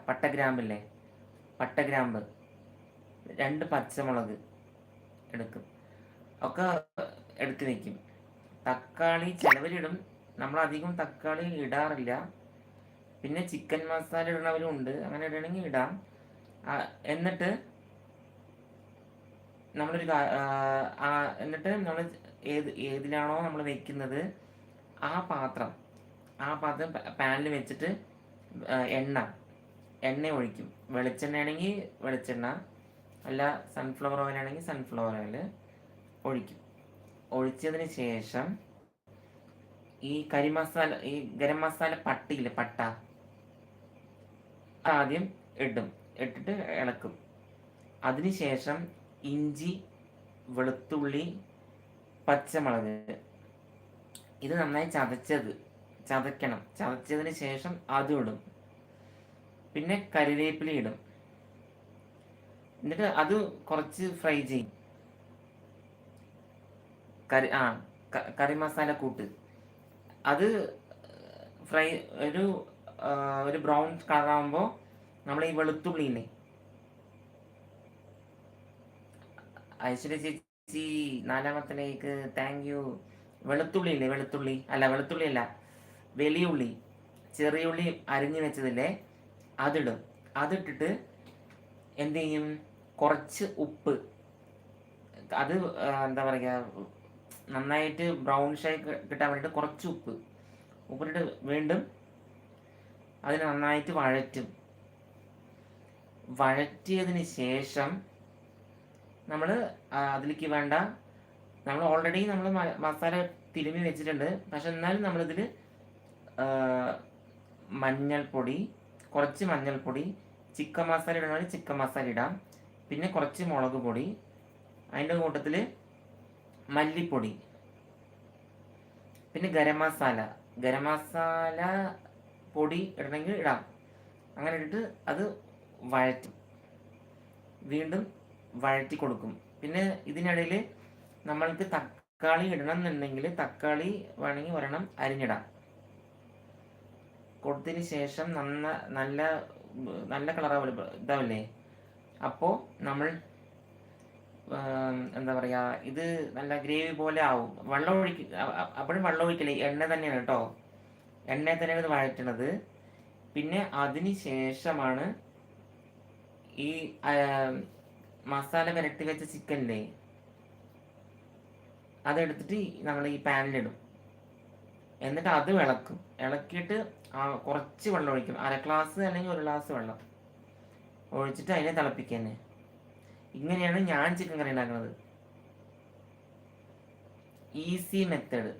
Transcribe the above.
പട്ടഗ്രാമ്പില്ലേ, പട്ടഗ്രാമ്പ്, 2 പച്ചമുളക് എടുക്കും, ഒക്കെ എടുത്ത് വയ്ക്കും. തക്കാളി ചിലവരിടും, നമ്മളധികം തക്കാളി ഇടാറില്ല. പിന്നെ ചിക്കൻ മസാല ഇടുന്നവരും ഉണ്ട്, അങ്ങനെ ഇടണമെങ്കിൽ ഇടാം. എന്നിട്ട് എന്നിട്ട് നമ്മൾ ഏതിലാണോ നമ്മൾ വെക്കുന്നത് ആ പാത്രം പാനിൽ വെച്ചിട്ട് എണ്ണ ഒഴിക്കും. വെളിച്ചെണ്ണ ആണെങ്കിൽ വെളിച്ചെണ്ണ, അല്ല സൺഫ്ലവർ ഓയിൽ ആണെങ്കിൽ സൺഫ്ലവർ ഓയിൽ ഒഴിക്കും. ഒഴിച്ചതിന് ശേഷം ഈ ഗരം മസാല പട്ടയില്ലേ, പട്ട ആദ്യം ഇട്ടിട്ട് ഇളക്കും. അതിനുശേഷം ഇഞ്ചി, വെളുത്തുള്ളി, പച്ചമുളക് ഇത് നന്നായി ചതയ്ക്കണം. ചതച്ചതിന് ശേഷം അതും ഇടും. പിന്നെ കറിവേപ്പില ഇടും. എന്നിട്ട് അത് കുറച്ച് ഫ്രൈ ചെയ്യും. കറി മസാല കൂട്ട് അത് ഫ്രൈ ഒരു ബ്രൗൺ കളറാകുമ്പോൾ നമ്മൾ ഈ വെളുത്തുള്ളിയില്ലേ, ഐശ്വര്യ ചേച്ചി 4ാമത്തെ ലൈക്ക്, താങ്ക് യു. വെളുത്തുള്ളി അല്ല, വലിയ ഉള്ളി, ചെറിയ ഉള്ളി അരിഞ്ഞു വെച്ചതില്ലേ, അതിടും. അതിട്ടിട്ട് എന്ത് ചെയ്യും, കുറച്ച് ഉപ്പ്, അത് എന്താ പറയുക, നന്നായിട്ട് ബ്രൗൺ ഷേക്ക് കിട്ടാൻ വേണ്ടിയിട്ട് കുറച്ച് ഉപ്പിട്ടിട്ട് വീണ്ടും അതിന് നന്നായിട്ട് വഴറ്റിയതിന് ശേഷം നമ്മൾ അതിലേക്ക് വേണ്ട, നമ്മൾ ഓൾറെഡി മസാല തിരുമ്മി വെച്ചിട്ടുണ്ട്. പക്ഷെ എന്നാലും നമ്മളിതിൽ കുറച്ച് മഞ്ഞൾപ്പൊടി, ചിക്കൻ മസാല ഇടണമെങ്കിൽ ചിക്കൻ മസാല ഇടാം. പിന്നെ കുറച്ച് മുളക് പൊടി, അതിൻ്റെ കൂട്ടത്തിൽ മല്ലിപ്പൊടി, പിന്നെ ഗരം മസാല പൊടി ഇടണമെങ്കിൽ ഇടാം. അങ്ങനെ ഇട്ടിട്ട് അത് വീണ്ടും വഴറ്റി കൊടുക്കും. പിന്നെ ഇതിനിടയിൽ നമ്മൾക്ക് തക്കാളി ഇടണം എന്നുണ്ടെങ്കിൽ തക്കാളി വേണമെങ്കിൽ ഒരെണ്ണം അരിഞ്ഞിടാം. കൊടുത്തതിന് ശേഷം നല്ല കളർ ഇതാവില്ലേ, അപ്പോൾ നമ്മൾ എന്താ പറയുക, ഇത് നല്ല ഗ്രേവി പോലെ ആവും. അപ്പോഴും വെള്ളം ഒഴിക്കില്ലേ, എണ്ണ തന്നെയാണ് കേട്ടോ, എണ്ണ തന്നെയാണ് ഇത് വഴറ്റണത്. പിന്നെ അതിന് ശേഷമാണ് ഈ മസാല പുരട്ടി വെച്ച ചിക്കനില്ലേ, അതെടുത്തിട്ട് നമ്മൾ ഈ പാനിലിടും. എന്നിട്ട് അത് ഇളക്കിയിട്ട് കുറച്ച് വെള്ളം ഒഴിക്കും. 1/2 ഗ്ലാസ് അല്ലെങ്കിൽ 1 ഗ്ലാസ് വെള്ളം ഒഴിച്ചിട്ട് അതിനെ തിളപ്പിക്കുക തന്നെ. ഇങ്ങനെയാണ് ഞാൻ ചിക്കൻ കറി ഉണ്ടാക്കുന്നത്. Easy method.